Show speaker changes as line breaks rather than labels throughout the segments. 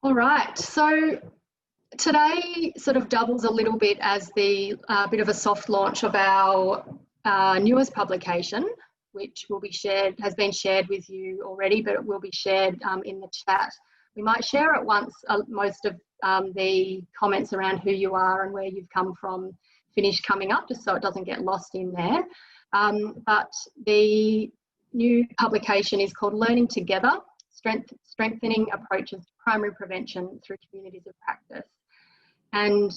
All right, so today sort of doubles a little bit as the bit of a soft launch of our newest publication, which will be shared, has been shared with you already, but it will be shared in the chat. We might share at once most of the comments around who you are and where you've come from finish coming up, just so it doesn't get lost in there. But the new publication is called Learning Together, Strengthening Approaches to Primary Prevention through Communities of Practice. And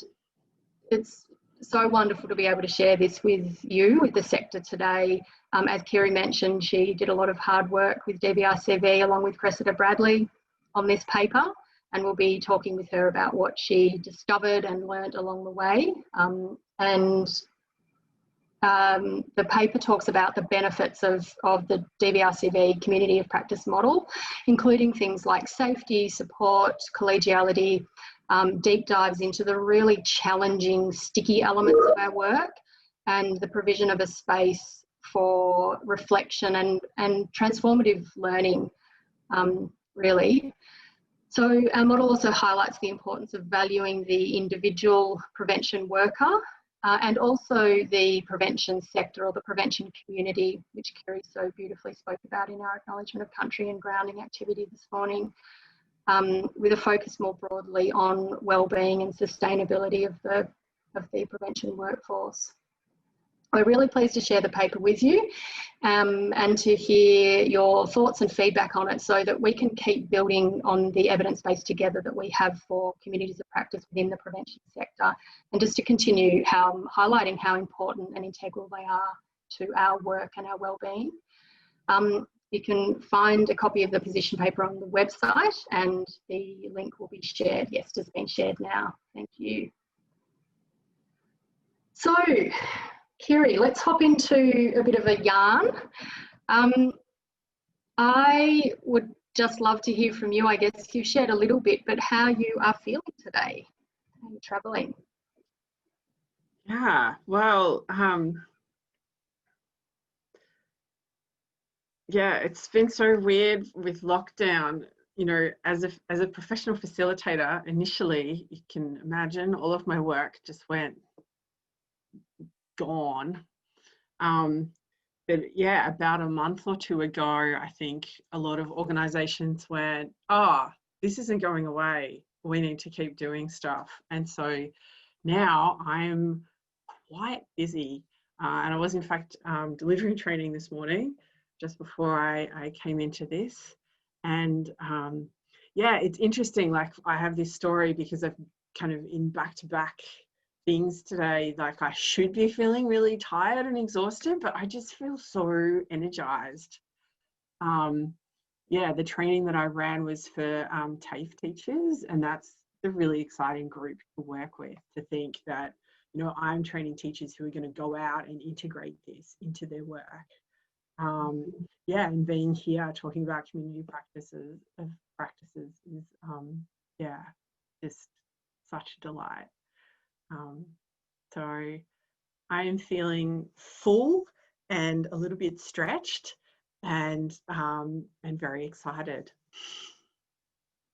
it's so wonderful to be able to share this with you, with the sector today. As Kiri mentioned, she did a lot of hard work with DBRCV along with Cressida Bradley on this paper, and we'll be talking with her about what she discovered and learnt along the way. The paper talks about the benefits of the DBRCV community of practice model, including things like safety, support, collegiality, deep dives into the really challenging, sticky elements of our work, and the provision of a space for reflection and transformative learning, really. So our model also highlights the importance of valuing the individual prevention worker and also the prevention sector or the prevention community, which Kiri so beautifully spoke about in our acknowledgement of country and grounding activity this morning, with a focus more broadly on wellbeing and sustainability of the prevention workforce. We're really pleased to share the paper with you and to hear your thoughts and feedback on it so that we can keep building on the evidence base together that we have for communities of practice within the prevention sector, and just to continue highlighting how important and integral they are to our work and our wellbeing. You can find a copy of the position paper on the website, and the link will be shared. Yes, it's been shared now. Thank you. So, Kiri, let's hop into a bit of a yarn. I would just love to hear from you. I guess you've shared a little bit, but how you are feeling today? How are you travelling?
Yeah, well, yeah, it's been so weird with lockdown. You know, as a professional facilitator, initially, you can imagine all of my work just went gone. But yeah, about a month or two ago, I think a lot of organizations went, this isn't going away. We need to keep doing stuff. And so now I'm quite busy. And I was in fact delivering training this morning, just before I came into this. And yeah, it's interesting. Like, I have this story because I've kind of in back-to-back things today. Like, I should be feeling really tired and exhausted, but I just feel so energized. Yeah, the training that I ran was for TAFE teachers, and that's a really exciting group to work with, to think that, you know, I'm training teachers who are going to go out and integrate this into their work. Yeah, and being here talking about community practices is yeah, just such a delight. So I am feeling full and a little bit stretched, and very excited.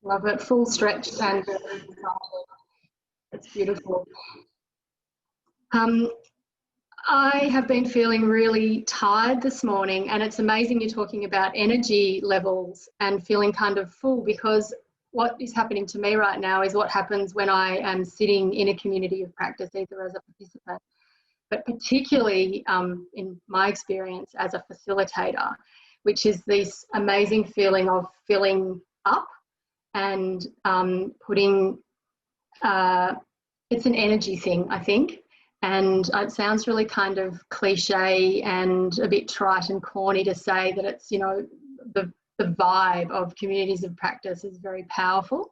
Love it, full stretched and very excited. It's beautiful. I have been feeling really tired this morning, and it's amazing you're talking about energy levels and feeling kind of full, because what is happening to me right now is what happens when I am sitting in a community of practice, either as a participant, but particularly in my experience as a facilitator, which is this amazing feeling of filling up and putting, it's an energy thing, I think. And it sounds really kind of cliche and a bit trite and corny to say that it's, you know, the vibe of communities of practice is very powerful.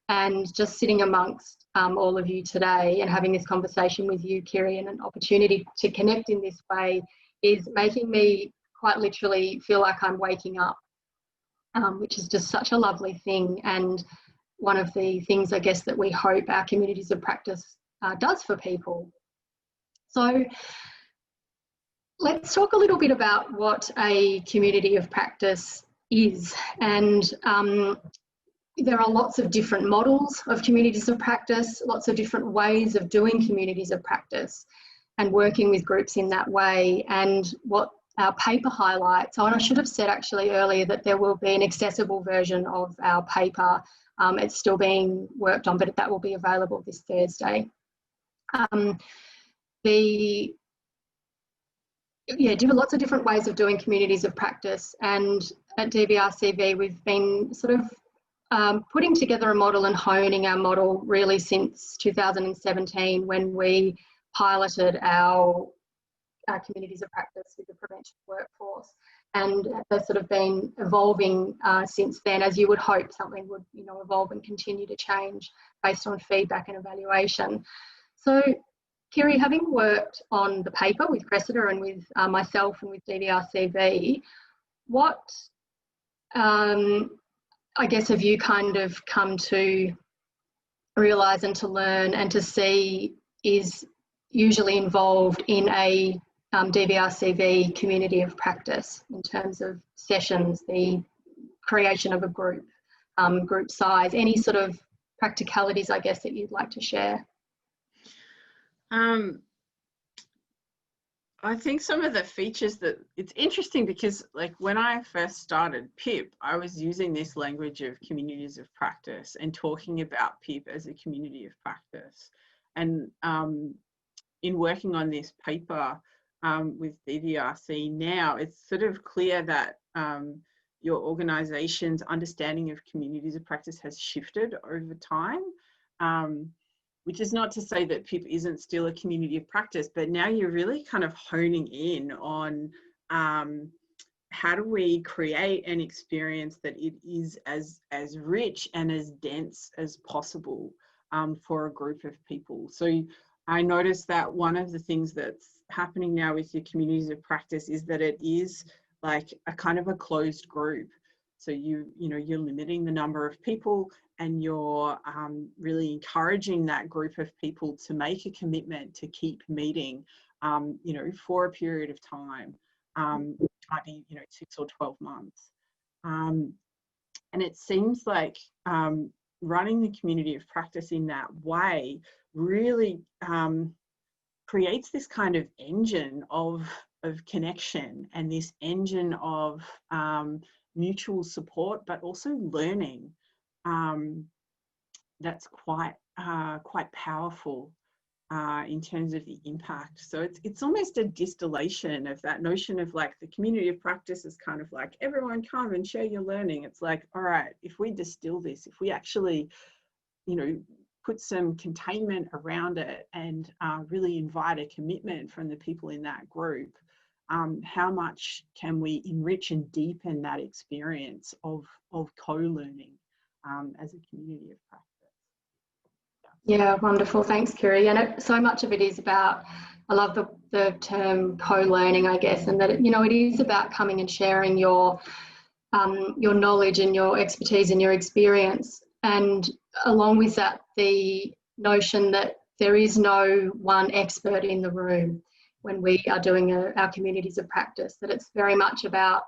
And just sitting amongst all of you today and having this conversation with you, Kiri, and an opportunity to connect in this way is making me quite literally feel like I'm waking up, which is just such a lovely thing. And one of the things, I guess, that we hope our communities of practice does for people. So let's talk a little bit about what a community of practice is. And there are lots of different models of communities of practice, lots of different ways of doing communities of practice and working with groups in that way. And what our paper highlights, and I should have said actually earlier that there will be an accessible version of our paper. It's still being worked on, but that will be available this Thursday. Lots of different ways of doing communities of practice, and at DVRCV we've been sort of putting together a model and honing our model really since 2017, when we piloted our communities of practice with the prevention workforce, and they've sort of been evolving since then, as you would hope something would evolve and continue to change based on feedback and evaluation. So Kiri, having worked on the paper with Cressida and with myself and with DVRCV, what I guess have you kind of come to realise and to learn and to see is usually involved in a DVRCV community of practice in terms of sessions, the creation of a group, group size, any sort of practicalities, I guess, that you'd like to share?
I think some of the features that it's interesting because, like, when I first started PIP, I was using this language of communities of practice and talking about PIP as a community of practice. And in working on this paper with DVRC now, it's sort of clear that your organisation's understanding of communities of practice has shifted over time. Which is not to say that PIP isn't still a community of practice, but now you're really kind of honing in on how do we create an experience that it is as rich and as dense as possible for a group of people. So I noticed that one of the things that's happening now with your communities of practice is that it is like a kind of a closed group. So you're limiting the number of people, and you're really encouraging that group of people to make a commitment to keep meeting, for a period of time. It might be, 6 or 12 months. And it seems like running the community of practice in that way really creates this kind of engine of connection and this engine of mutual support, but also learning. That's quite powerful in terms of the impact. So it's almost a distillation of that notion of, like, the community of practice is kind of like, everyone come and share your learning. It's like, all right, if we distill this, if we actually, put some containment around it and really invite a commitment from the people in that group, how much can we enrich and deepen that experience of co-learning as a community of practice?
Yeah, wonderful. Thanks, Kiri. And so much of it is about, I love the term co-learning, I guess, and that, it is about coming and sharing your knowledge and your expertise and your experience. And along with that, the notion that there is no one expert in the room when we are doing our communities of practice, that it's very much about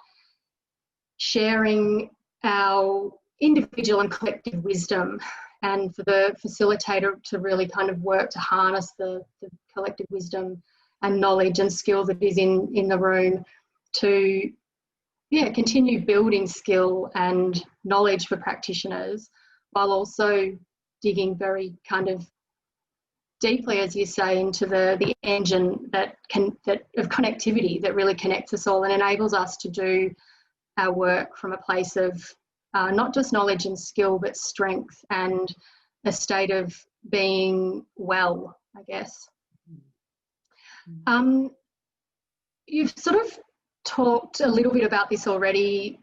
sharing our individual and collective wisdom, and for the facilitator to really kind of work to harness the collective wisdom and knowledge and skill that is in the room to continue building skill and knowledge for practitioners, while also digging very kind of deeply, as you say, into the engine that of connectivity that really connects us all and enables us to do our work from a place of not just knowledge and skill, but strength and a state of being well, I guess. You've sort of talked a little bit about this already,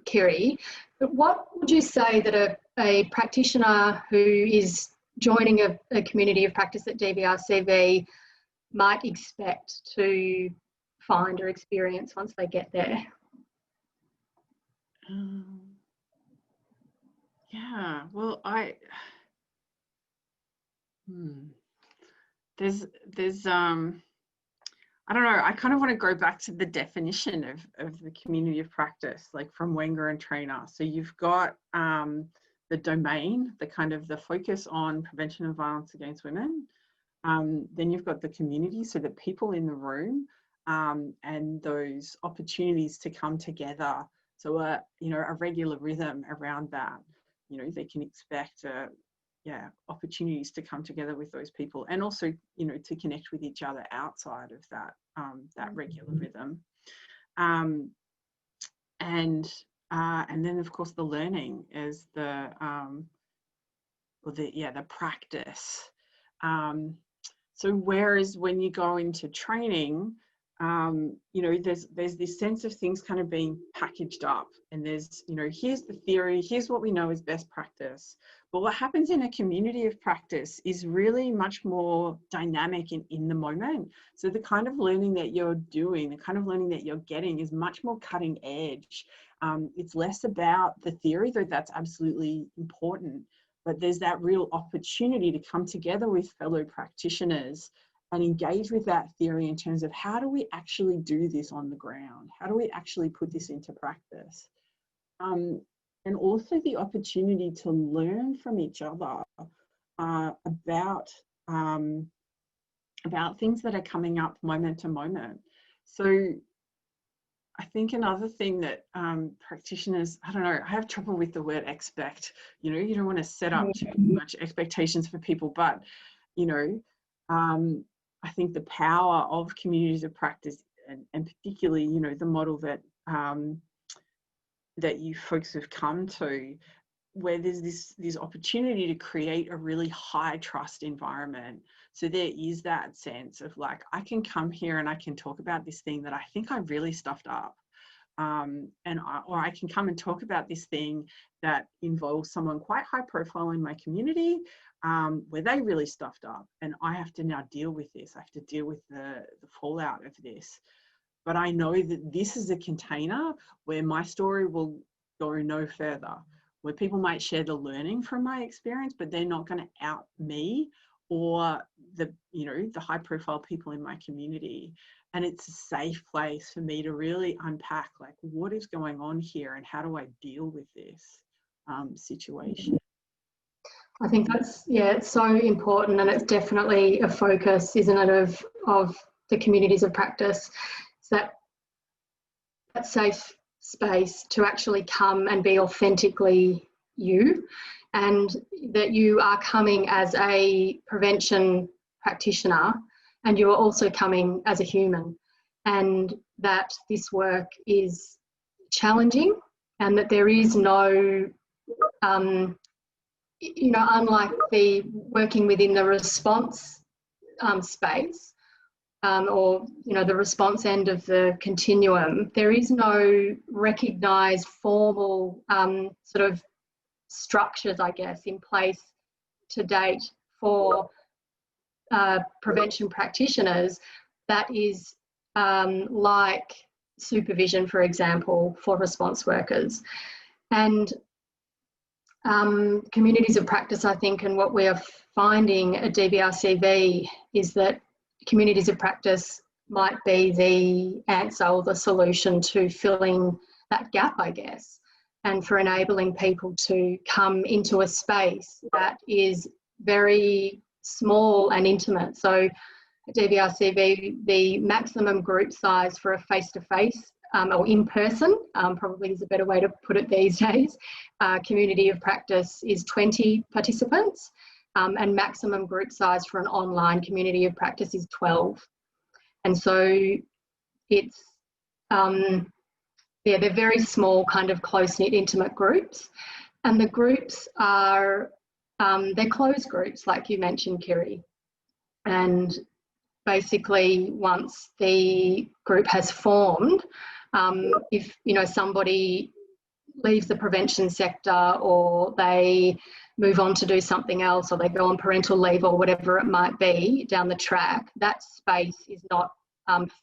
Kiri, but what would you say that a practitioner who is joining a community of practice at DVRCV might expect to find or experience once they get there?
Yeah, well, there's I don't know, I kind of want to go back to the definition of the community of practice, like from Wenger and Trainer. So you've got domain, the kind of the focus on prevention of violence against women. Then you've got the community, so the people in the room, and those opportunities to come together. So a regular rhythm around that. They can expect opportunities to come together with those people, and also to connect with each other outside of that that regular rhythm. And then of course the learning is the practice. So whereas when you go into training, there's this sense of things kind of being packaged up, and there's, here's the theory, here's what we know is best practice. But what happens in a community of practice is really much more dynamic and in the moment. So the kind of learning that you're doing, the kind of learning that you're getting is much more cutting edge. It's less about the theory, though that's absolutely important. But there's that real opportunity to come together with fellow practitioners and engage with that theory in terms of how do we actually do this on the ground? How do we actually put this into practice? And also the opportunity to learn from each other about things that are coming up moment to moment. So I think another thing that practitioners, I don't know, I have trouble with the word expect. You don't want to set up too much expectations for people, but, I think the power of communities of practice, and particularly, the model that that you folks have come to, where there's this opportunity to create a really high trust environment. So there is that sense of like, I can come here and I can talk about this thing that I think I really stuffed up. Or I can come and talk about this thing that involves someone quite high profile in my community, where they really stuffed up, and I have to now deal with this. I have to deal with the fallout of this. But I know that this is a container where my story will go no further, where people might share the learning from my experience, but they're not going to out me or the high profile people in my community. And it's a safe place for me to really unpack, like, what is going on here and how do I deal with this situation?
I think it's so important, and it's definitely a focus, isn't it, of the communities of practice. It's that safe space to actually come and be authentically you, and that you are coming as a prevention practitioner, and you are also coming as a human, and that this work is challenging, and that there is no, unlike the working within the response space, or the response end of the continuum, there is no recognised formal sort of structures, I guess, in place to date for prevention practitioners that is like supervision, for example, for response workers. And communities of practice, I think, and what we are finding at DVRCV is that communities of practice might be the answer or the solution to filling that gap, I guess, and for enabling people to come into a space that is very small and intimate. So at DVRCV, the maximum group size for a face-to-face or in person, probably is a better way to put it these days, community of practice is 20 participants, and maximum group size for an online community of practice is 12. And so it's, they're very small, kind of close-knit, intimate groups. And the groups are, they're closed groups, like you mentioned, Kiri. And basically, once the group has formed, if somebody leaves the prevention sector, or they move on to do something else, or they go on parental leave, or whatever it might be down the track, that space is not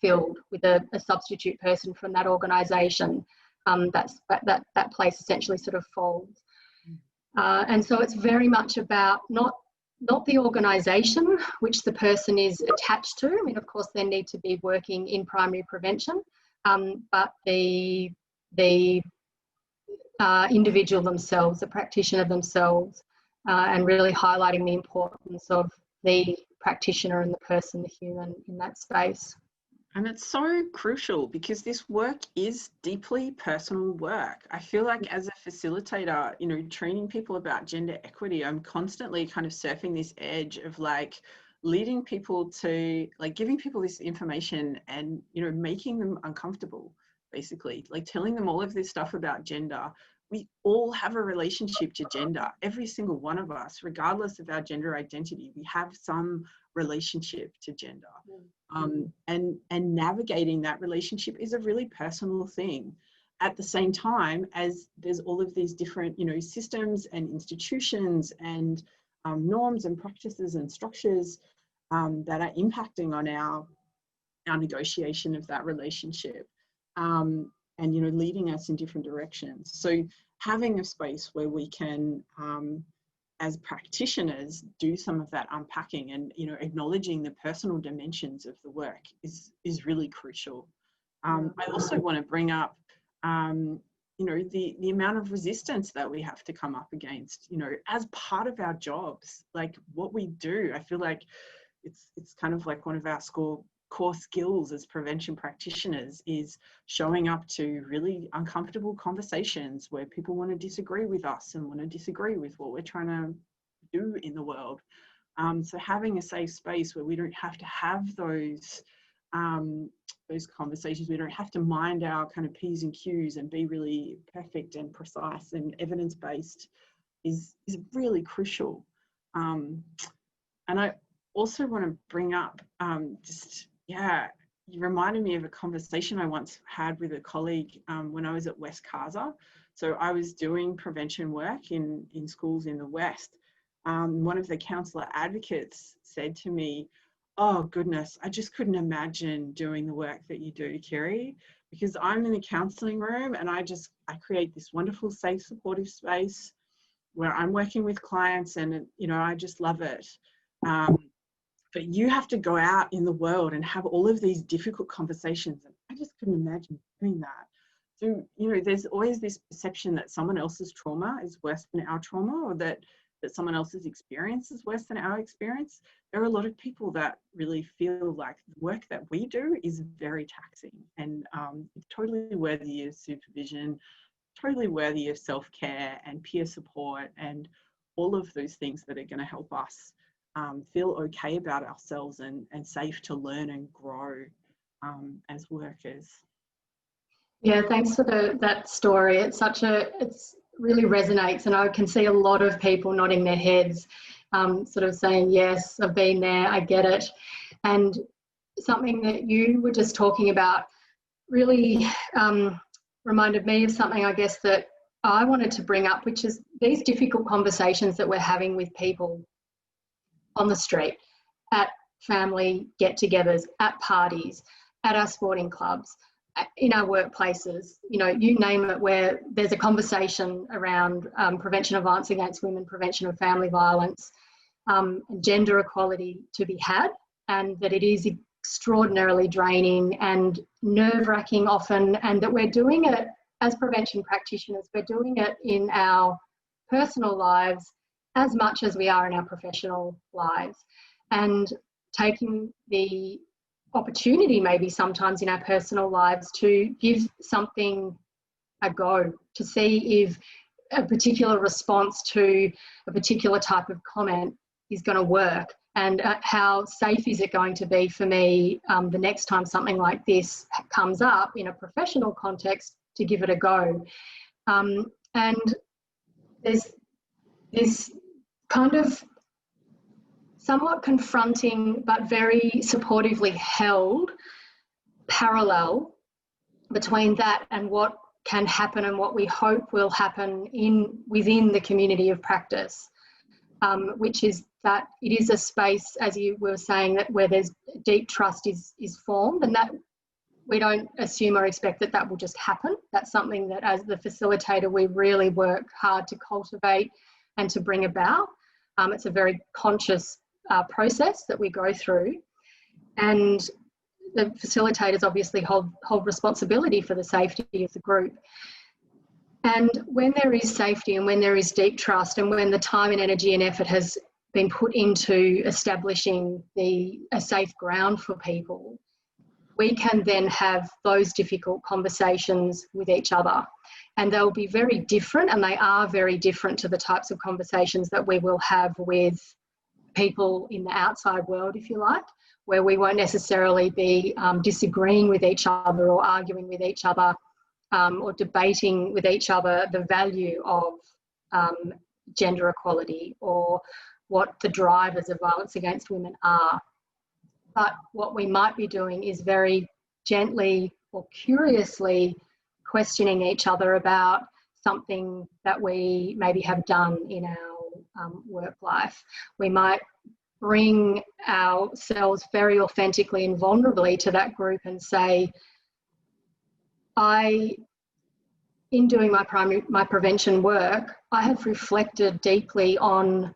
filled with a substitute person from that organisation. That place essentially sort of folds. And so it's very much about not the organisation which the person is attached to. I mean, of course, they need to be working in primary prevention, but the individual themselves, the practitioner themselves, and really highlighting the importance of the practitioner and the person, the human in that space.
And it's so crucial because this work is deeply personal work. I feel like as a facilitator, you know, training people about gender equity, I'm constantly kind of surfing this edge of like leading people to like giving people this information and, you know, making them uncomfortable, basically, like telling them all of this stuff about gender. We all have a relationship to gender. Every single one of us, regardless of our gender identity, we have some relationship to gender. And navigating that relationship is a really personal thing. At the same time as there's all of these different, you know, systems and institutions and norms and practices and structures that are impacting on our negotiation of that relationship, and, you know, leading us in different directions. So having a space where we can as practitioners do some of that unpacking and, you know, acknowledging the personal dimensions of the work is really crucial. I also want to bring up you know, the amount of resistance that we have to come up against, you know, as part of our jobs, like what we do. I feel like it's kind of like one of our core skills as prevention practitioners is showing up to really uncomfortable conversations where people want to disagree with us and want to disagree with what we're trying to do in the world. So having a safe space where we don't have to have those conversations, we don't have to mind our kind of P's and Q's and be really perfect and precise and evidence-based is really crucial. And I also want to bring up you reminded me of a conversation I once had with a colleague when I was at West Casa. So I was doing prevention work in schools in the West. One of the counsellor advocates said to me, "Oh goodness, I just couldn't imagine doing the work that you do, Kiri, because I'm in a counselling room and I create this wonderful, safe, supportive space where I'm working with clients and, you know, I just love it. But you have to go out in the world and have all of these difficult conversations. And I just couldn't imagine doing that." So, you know, there's always this perception that someone else's trauma is worse than our trauma, or that someone else's experience is worse than our experience. There are a lot of people that really feel like the work that we do is very taxing and it's totally worthy of supervision, totally worthy of self-care and peer support and all of those things that are going to help us feel okay about ourselves and safe to learn and grow as workers.
Yeah, thanks for that story. It's really resonates, and I can see a lot of people nodding their heads, sort of saying, yes, I've been there, I get it. And something that you were just talking about really reminded me of something, I guess, that I wanted to bring up, which is these difficult conversations that we're having with people on the street, at family get-togethers, at parties, at our sporting clubs, in our workplaces, you know, you name it, where there's a conversation around prevention of violence against women, prevention of family violence, gender equality to be had, and that it is extraordinarily draining and nerve-wracking often, and that we're doing it as prevention practitioners, we're doing it in our personal lives as much as we are in our professional lives, and taking the opportunity maybe sometimes in our personal lives to give something a go, to see if a particular response to a particular type of comment is going to work, and how safe is it going to be for me the next time something like this comes up in a professional context to give it a go. And there's this kind of somewhat confronting but very supportively held parallel between that and what can happen and what we hope will happen within the community of practice, which is that it is a space, as you were saying, that where there's deep trust is formed, and that we don't assume or expect that will just happen. That's something that as the facilitator we really work hard to cultivate and to bring about. It's a very conscious process that we go through, and the facilitators obviously hold responsibility for the safety of the group. And when there is safety and when there is deep trust and when the time and energy and effort has been put into establishing a safe ground for people, we can then have those difficult conversations with each other. And they'll be very different, and they are very different to the types of conversations that we will have with people in the outside world, if you like, where we won't necessarily be disagreeing with each other or arguing with each other or debating with each other the value of gender equality or what the drivers of violence against women are. But what we might be doing is very gently or curiously questioning each other about something that we maybe have done in our work life. We might bring ourselves very authentically and vulnerably to that group and say, in doing my prevention work, I have reflected deeply on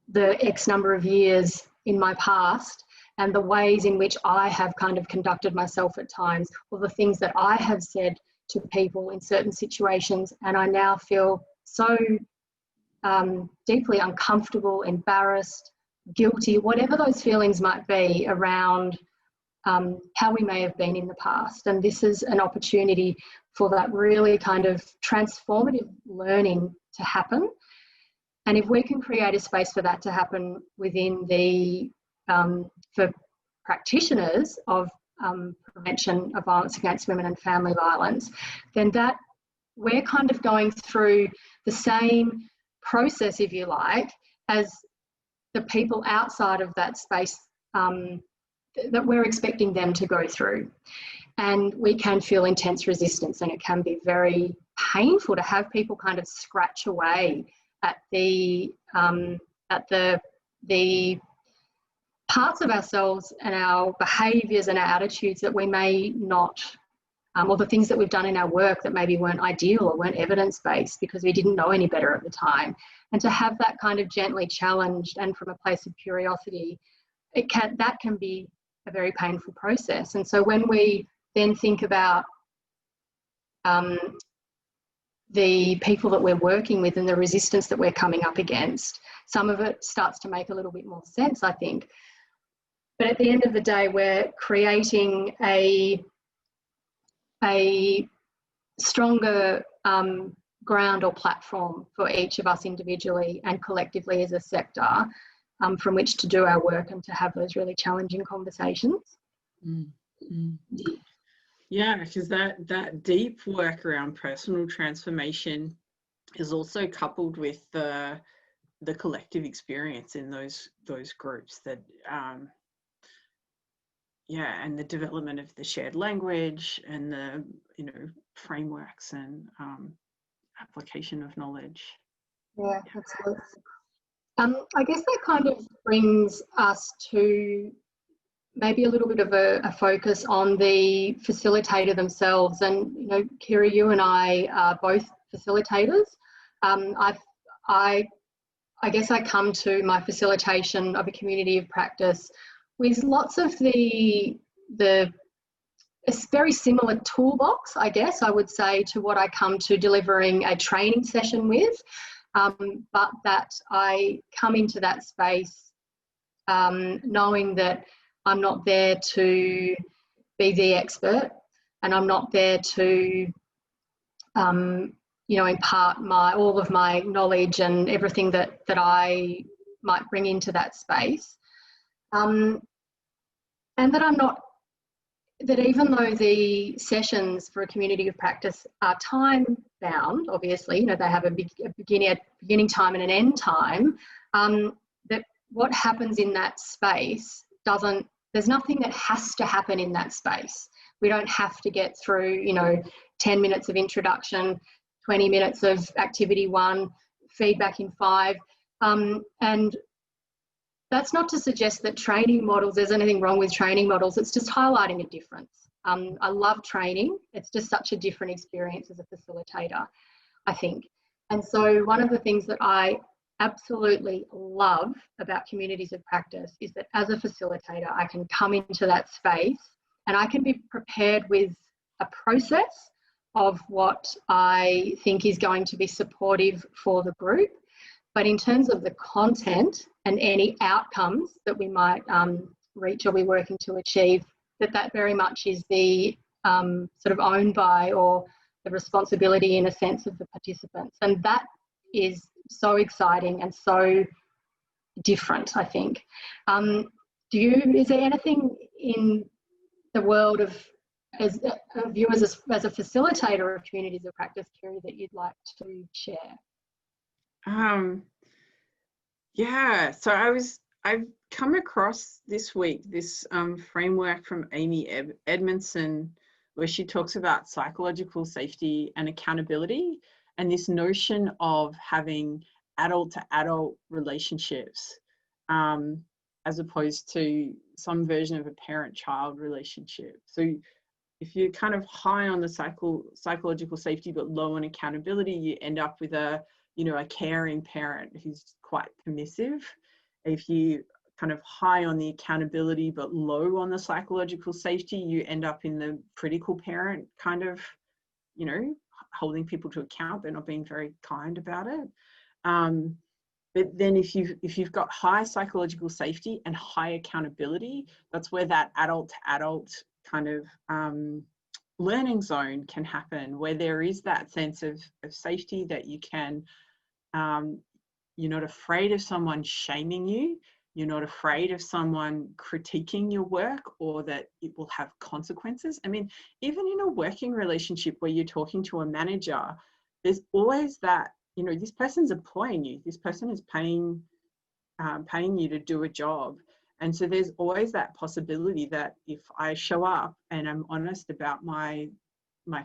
the X number of years in my past and the ways in which I have kind of conducted myself at times, or the things that I have said to people in certain situations, and I now feel so deeply uncomfortable, embarrassed, guilty, whatever those feelings might be around how we may have been in the past. And this is an opportunity for that really kind of transformative learning to happen. And if we can create a space for that to happen within for practitioners of prevention of violence against women and family violence, then that we're kind of going through the same process, if you like, as the people outside of that space that we're expecting them to go through. And we can feel intense resistance, and it can be very painful to have people kind of scratch away at the parts of ourselves and our behaviours and our attitudes that we may not, or the things that we've done in our work that maybe weren't ideal or weren't evidence-based because we didn't know any better at the time. And to have that kind of gently challenged and from a place of curiosity, that can be a very painful process. And so when we then think about the people that we're working with and the resistance that we're coming up against, some of it starts to make a little bit more sense, I think. But at the end of the day, we're creating a stronger ground or platform for each of us individually and collectively as a sector from which to do our work and to have those really challenging conversations.
Mm-hmm. Yeah, because that deep work around personal transformation is also coupled with the collective experience in those groups that and the development of the shared language and the frameworks and application of knowledge.
Yeah, absolutely. I guess that kind of brings us to maybe a little bit of a focus on the facilitator themselves. And, Kira, you and I are both facilitators. I guess I come to my facilitation of a community of practice with lots of a very similar toolbox, I guess I would say, to what I come to delivering a training session with, but that I come into that space knowing that I'm not there to be the expert, and I'm not there to impart all of my knowledge and everything that I might bring into that space. And that even though the sessions for a community of practice are time bound, obviously, they have a beginning time and an end time, that what happens in that space there's nothing that has to happen in that space. We don't have to get through, 10 minutes of introduction, 20 minutes of activity 1, feedback in 5. And that's not to suggest that training models, there's anything wrong with training models. It's just highlighting a difference. I love training. It's just such a different experience as a facilitator, I think. And so one of the things that I absolutely love about communities of practice is that as a facilitator, I can come into that space and I can be prepared with a process of what I think is going to be supportive for the group. But in terms of the content and any outcomes that we might reach or be working to achieve, that very much is the sort of owned by, or the responsibility in a sense, of the participants. And that is so exciting and so different, I think. Is there anything in the world of you as a facilitator of communities of practice, Kiri, that you'd like to share?
Yeah, so I've come across this week this framework from Amy Edmondson, where she talks about psychological safety and accountability, and this notion of having adult to adult relationships, as opposed to some version of a parent-child relationship. So if you're kind of high on the psychological safety but low on accountability, you end up with a caring parent who's quite permissive. If you kind of high on the accountability but low on the psychological safety, you end up in the critical parent kind of, holding people to account. They're not being very kind about it. But then if you've got high psychological safety and high accountability, that's where that adult to adult kind of learning zone can happen, where there is that sense of safety, that you can, you're not afraid of someone shaming you, you're not afraid of someone critiquing your work, or that it will have consequences. I mean, even in a working relationship where you're talking to a manager, there's always that, this person's employing you, this person is paying you to do a job. And so there's always that possibility that if I show up and I'm honest about my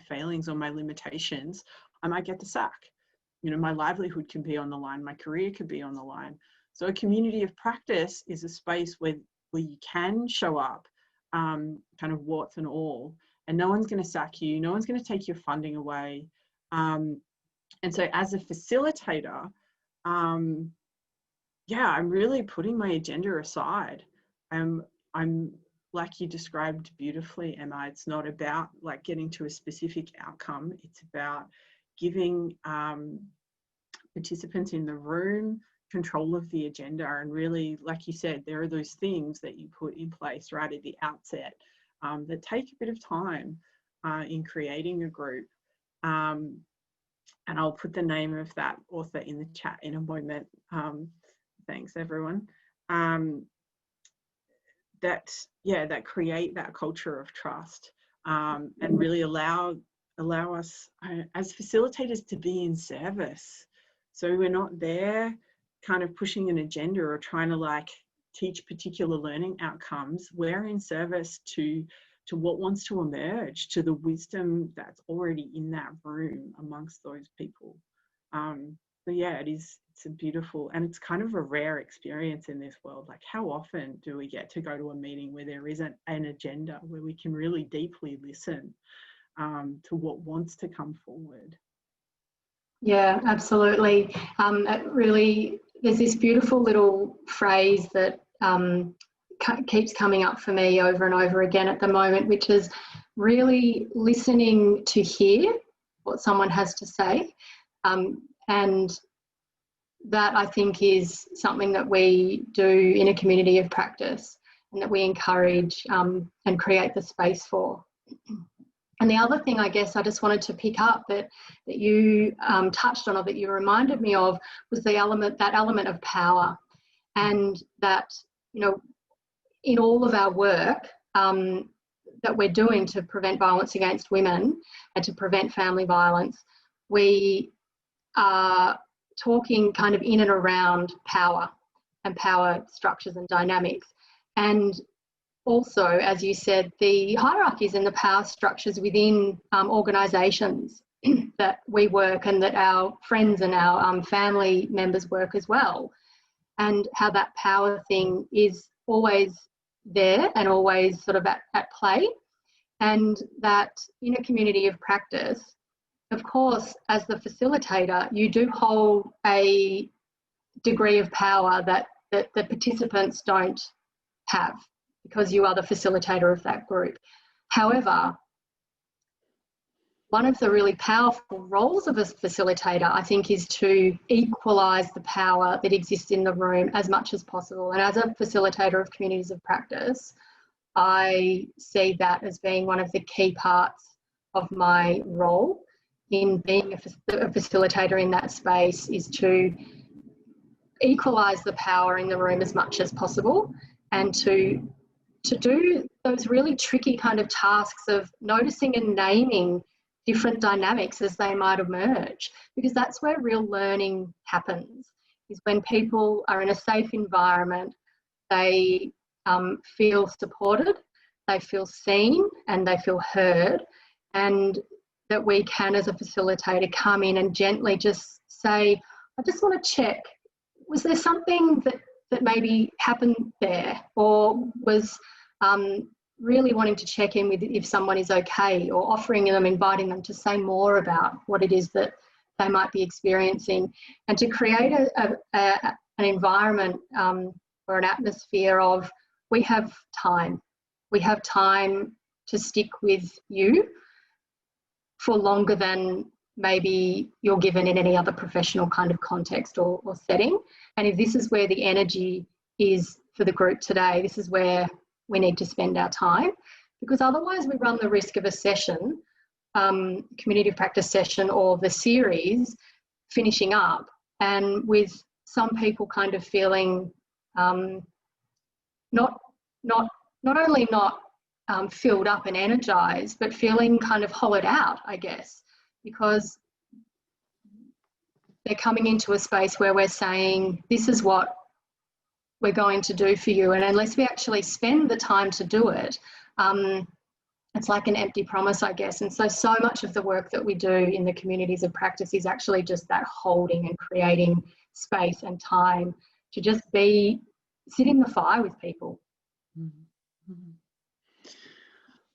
failings or my limitations, I might get the sack. My livelihood can be on the line, my career could be on the line. So a community of practice is a space where you can show up, kind of warts and all, and no one's going to sack you, no one's going to take your funding away. And so as a facilitator, I'm really putting my agenda aside. I'm like you described beautifully, Emma. It's not about like getting to a specific outcome. It's about giving participants in the room control of the agenda. And really, like you said, there are those things that you put in place right at the outset that take a bit of time in creating a group. And I'll put the name of that author in the chat in a moment. Thanks, everyone. That create that culture of trust, and really allow us as facilitators to be in service. So we're not there kind of pushing an agenda or trying to like teach particular learning outcomes. We're in service to what wants to emerge, to the wisdom that's already in that room amongst those people. So yeah, it's a beautiful, and it's kind of a rare experience in this world. Like, how often do we get to go to a meeting where there isn't an agenda, where we can really deeply listen to what wants to come forward?
Yeah, absolutely. There's this beautiful little phrase that keeps coming up for me over and over again at the moment, which is really listening to hear what someone has to say. And that, I think, is something that we do in a community of practice, and that we encourage and create the space for. And the other thing, I guess, I just wanted to pick up that you touched on, or that you reminded me of, was that element of power. And that, in all of our work that we're doing to prevent violence against women and to prevent family violence, we are talking kind of in and around power and power structures and dynamics. And also, as you said, the hierarchies and the power structures within organisations that we work, and that our friends and our family members work as well, and how that power thing is always there and always sort of at play. And that in a community of practice, of course, as the facilitator, you do hold a degree of power that the participants don't have, because you are the facilitator of that group. However, one of the really powerful roles of a facilitator, I think, is to equalise the power that exists in the room as much as possible. And as a facilitator of communities of practice, I see that as being one of the key parts of my role in being a facilitator in that space, is to equalise the power in the room as much as possible, and to do those really tricky kind of tasks of noticing and naming different dynamics as they might emerge, because that's where real learning happens, is when people are in a safe environment, they feel supported, they feel seen, and they feel heard, and that we can, as a facilitator, come in and gently just say, I just want to check, was there something that maybe happened there, or was really wanting to check in with if someone is okay, or offering them, inviting them to say more about what it is that they might be experiencing, and to create an environment or an atmosphere of, we have time to stick with you for longer than maybe you're given in any other professional kind of context or setting. And if this is where the energy is for the group today, this is where we need to spend our time, because otherwise we run the risk of a session, community of practice session, or the series finishing up, and with some people kind of feeling not only not filled up and energized, but feeling kind of hollowed out, I guess, because they're coming into a space where we're saying, this is what we're going to do for you, and unless we actually spend the time to do it, it's like an empty promise, I guess. And so much of the work that we do in the communities of practice is actually just that holding and creating space and time to just sit in the fire with people.
Mm-hmm.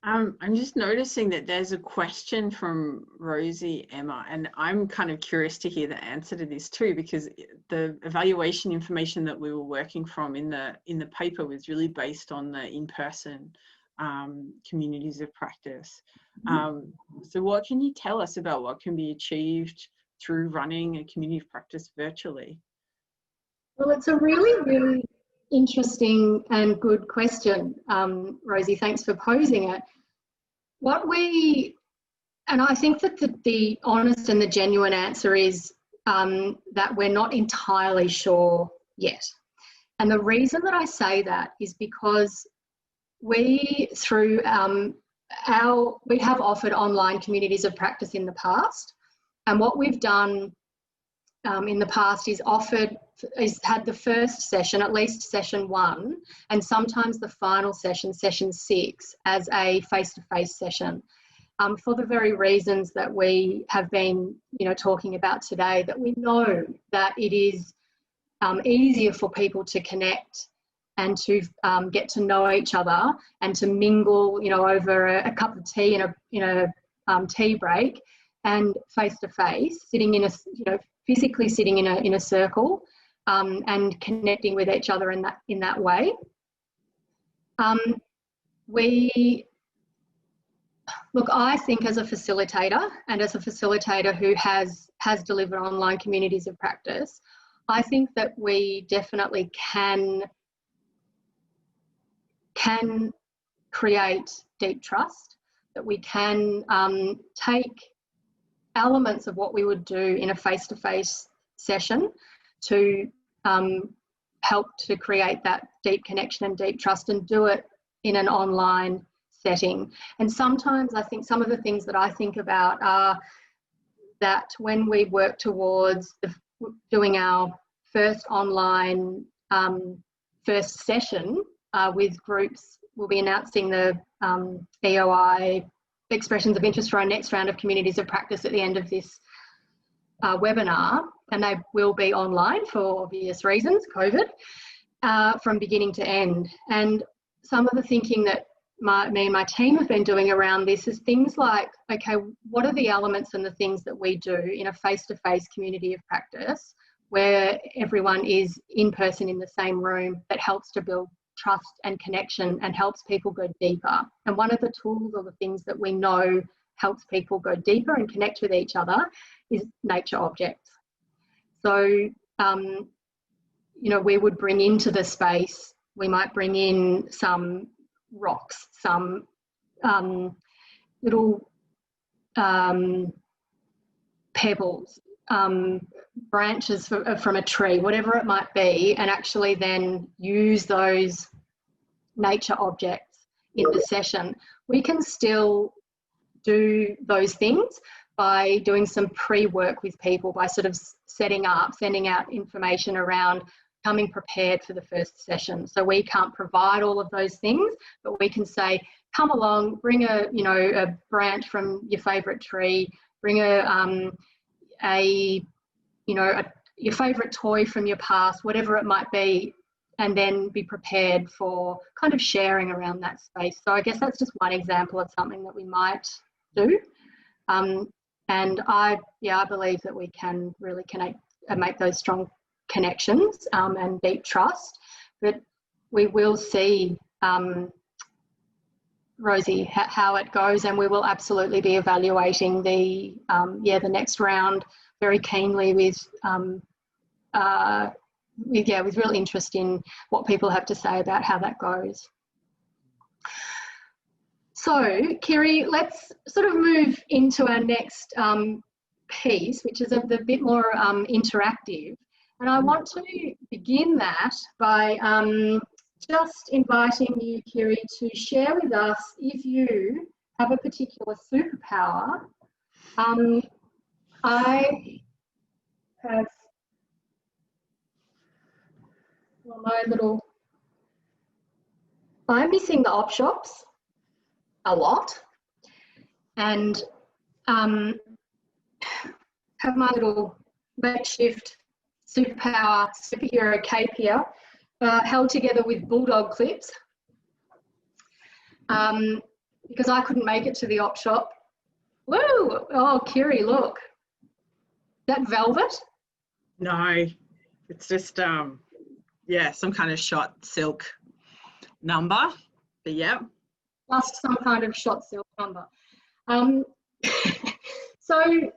I'm just noticing that there's a question from Rosie Emma, and I'm kind of curious to hear the answer to this too, because the evaluation information that we were working from in the paper was really based on the in-person communities of practice. So what can you tell us about what can be achieved through running a community of practice virtually?
Well, it's a really, really interesting and good question, Rosie. Thanks for posing it. And I think that the honest and the genuine answer is that we're not entirely sure yet. And the reason that I say that is because we have offered online communities of practice in the past, and what we've done in the past is had the first session, at least session 1, and sometimes the final session, session 6, as a face-to-face session, for the very reasons that we have been, talking about today, that we know that it is easier for people to connect and to get to know each other and to mingle, over a cup of tea in a tea break, and face-to-face, sitting in physically sitting in a circle, and connecting with each other in that way. I think as a facilitator, and as a facilitator who has delivered online communities of practice, I think that we definitely can create deep trust, that we can take elements of what we would do in a face-to-face session to help to create that deep connection and deep trust, and do it in an online setting. And sometimes I think some of the things that I think about are that when we work towards doing our first online first session with groups, we'll be announcing the EOI expressions of interest for our next round of communities of practice at the end of this webinar, and they will be online for obvious reasons, COVID, from beginning to end. And some of the thinking that me and my team have been doing around this is things like, okay, what are the elements and the things that we do in a face-to-face community of practice where everyone is in person in the same room, that helps to build trust and connection and helps people go deeper? And one of the tools or the things that we know helps people go deeper and connect with each other is nature objects. So, we would bring into the space, we might bring in some rocks, some little pebbles, branches from a tree, whatever it might be, and actually then use those nature objects in the session. We can still do those things by doing some pre-work with people, by sort of setting up, sending out information around coming prepared for the first session. So we can't provide all of those things, but we can say, come along, bring a branch from your favourite tree, bring your favourite toy from your past, whatever it might be, and then be prepared for kind of sharing around that space. So I guess that's just one example of something that we might do. And I believe that we can really connect and make those strong connections and deep trust. But we will see, Rosie, how it goes, and we will absolutely be evaluating the next round very keenly with real interest in what people have to say about how that goes. So, Kiri, let's sort of move into our next piece, which is a bit more interactive. And I want to begin that by just inviting you, Kiri, to share with us if you have a particular superpower. I'm missing the op shops a lot, and have my little makeshift superhero cape here, held together with bulldog clips, because I couldn't make it to the op shop. Woo! Oh, Kiri, look. Is that velvet?
No, it's just some kind of shot silk number, but yeah.
Just some kind of shot silk number. So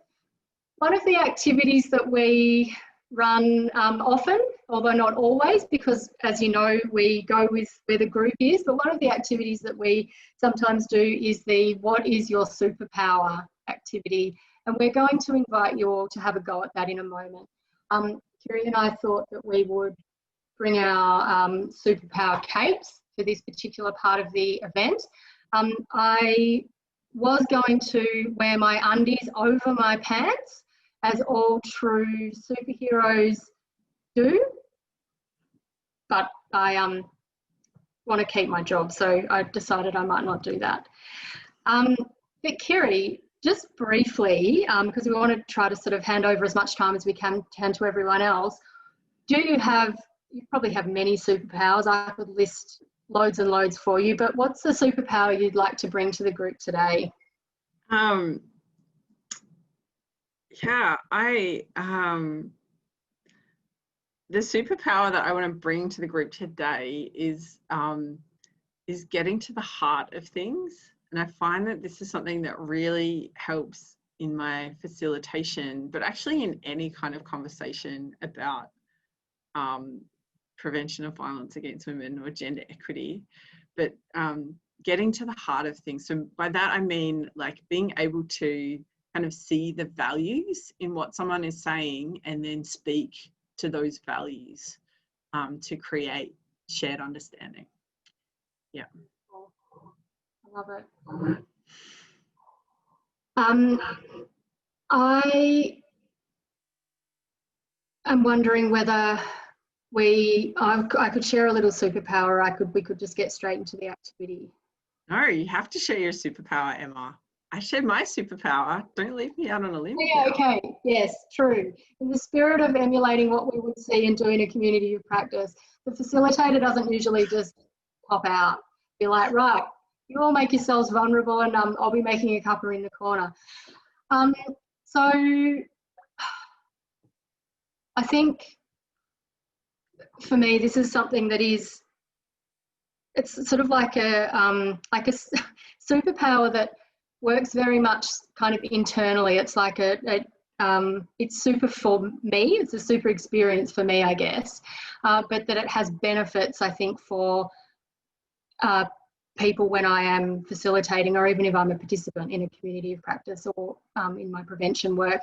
one of the activities that we run often, although not always, because as you know, we go with where the group is, but one of the activities that we sometimes do is the what is your superpower activity. And we're going to invite you all to have a go at that in a moment. Kiri and I thought that we would bring our superpower capes for this particular part of the event. I was going to wear my undies over my pants, as all true superheroes do, but I want to keep my job, so I decided I might not do that. But Kiri, just briefly, because we want to try to sort of hand over as much time as we can to everyone else, you probably have many superpowers. I could list loads and loads for you, but what's the superpower you'd like to bring to the group today?
The superpower that I want to bring to the group today is getting to the heart of things. And I find that this is something that really helps in my facilitation, but actually in any kind of conversation about prevention of violence against women or gender equity, but getting to the heart of things. So by that I mean like being able to kind of see the values in what someone is saying and then speak to those values to create shared understanding. Yeah.
I love it. I am wondering whether I could share a little superpower. We could just get straight into the activity.
No, you have to share your superpower, Emma. I shared my superpower. Don't leave me out on a limb.
Yeah, okay. Yes, true. In the spirit of emulating what we would see and do in a community of practice, the facilitator doesn't usually just pop out. Be like, right, you all make yourselves vulnerable, and I'll be making a cuppa in the corner. So I think for me, this is something that it's sort of like a superpower that works very much kind of internally. It's like it's super for me. It's a super experience for me, I guess, but that it has benefits, I think, for people when I am facilitating, or even if I'm a participant in a community of practice or in my prevention work.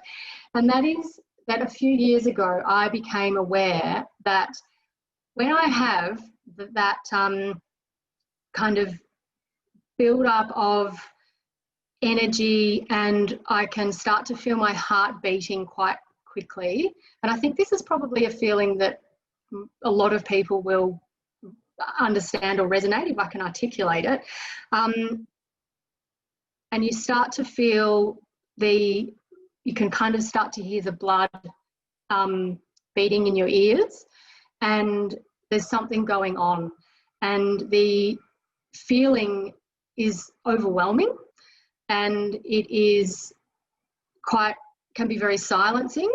And that is that a few years ago, I became aware that when I have that kind of build up of energy, and I can start to feel my heart beating quite quickly. And I think this is probably a feeling that a lot of people will understand or resonate if I can articulate it. And you start to feel you can kind of start to hear the blood beating in your ears, and there's something going on. And the feeling is overwhelming, and it is can be very silencing.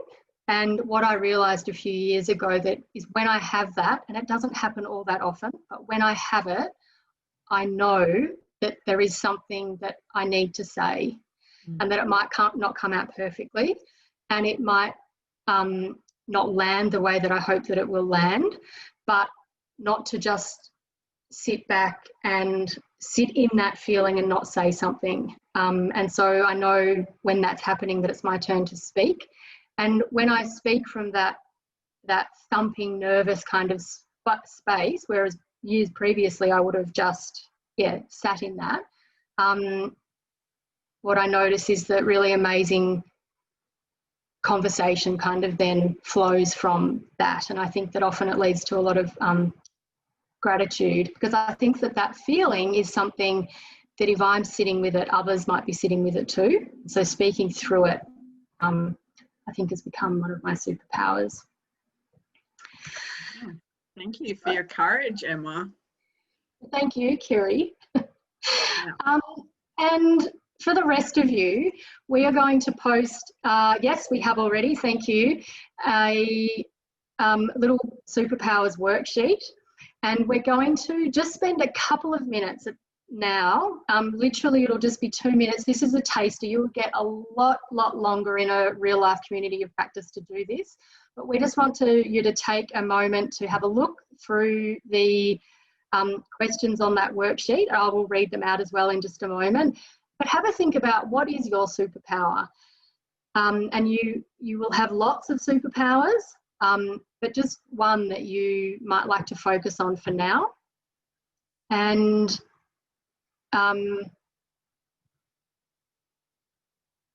And what I realised a few years ago that is when I have that, and it doesn't happen all that often, but when I have it, I know that there is something that I need to say, and that it might not come out perfectly, and it might not land the way that I hope that it will land, but not to just sit back and sit in that feeling and not say something. And so I know when that's happening that it's my turn to speak. And when I speak from that thumping, nervous kind of space, whereas years previously I would have just, sat in that, what I notice is that really amazing conversation kind of then flows from that. And I think that often it leads to a lot of gratitude, because I think that feeling is something that if I'm sitting with it, others might be sitting with it too. So speaking through it, I think has become one of my superpowers.
Thank you for your courage, Emma.
Thank you, Kiri. And for the rest of you, we are going to post, yes, we have already, thank you, a little superpowers worksheet. And we're going to just spend a couple of minutes now. Literally, it'll just be 2 minutes. This is a taster. You'll get a lot longer in a real life community of practice to do this. But we just want you to take a moment to have a look through the questions on that worksheet. I will read them out as well in just a moment. But have a think about what is your superpower. And you will have lots of superpowers, but just one that you might like to focus on for now. And don't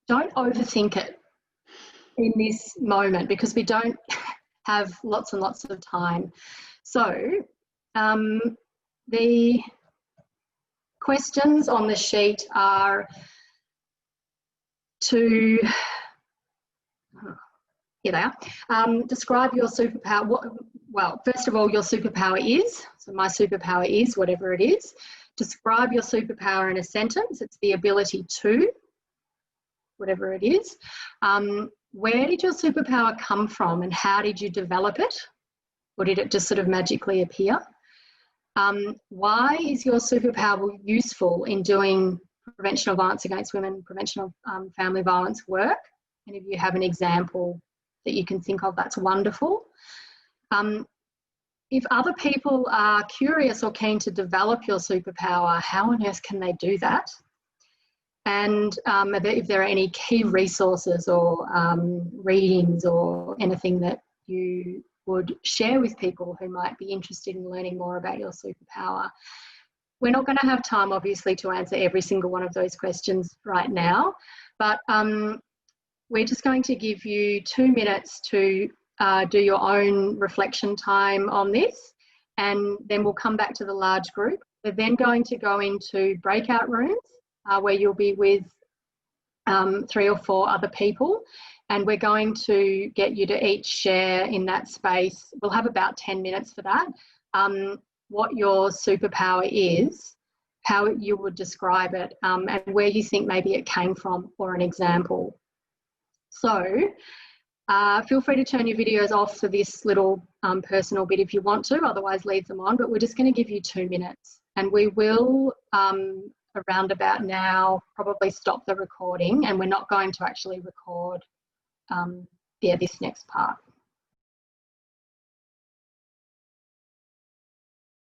overthink it in this moment, because we don't have lots and lots of time. So the questions on the sheet are to, here they are, describe your superpower. Well, first of all, your superpower is, so my superpower is whatever it is. Describe your superpower in a sentence. It's the ability to, whatever it is. Where did your superpower come from, and how did you develop it? Or did it just sort of magically appear? Why is your superpower useful in doing prevention of violence against women, prevention of family violence work? And if you have an example that you can think of, that's wonderful. If other people are curious or keen to develop your superpower, how on earth can they do that? And if there are any key resources or readings or anything that you would share with people who might be interested in learning more about your superpower. We're not going to have time, obviously, to answer every single one of those questions right now, but we're just going to give you 2 minutes to do your own reflection time on this, and then we'll come back to the large group. We're then going to go into breakout rooms where you'll be with 3 or 4 other people, and we're going to get you to each share in that space. We'll have about 10 minutes for that. What your superpower is, how you would describe it, and where you think maybe it came from, or an example. So feel free to turn your videos off for this little personal bit if you want to, otherwise leave them on, but we're just going to give you 2 minutes, and we will around about now, probably stop the recording, and we're not going to actually record this next part.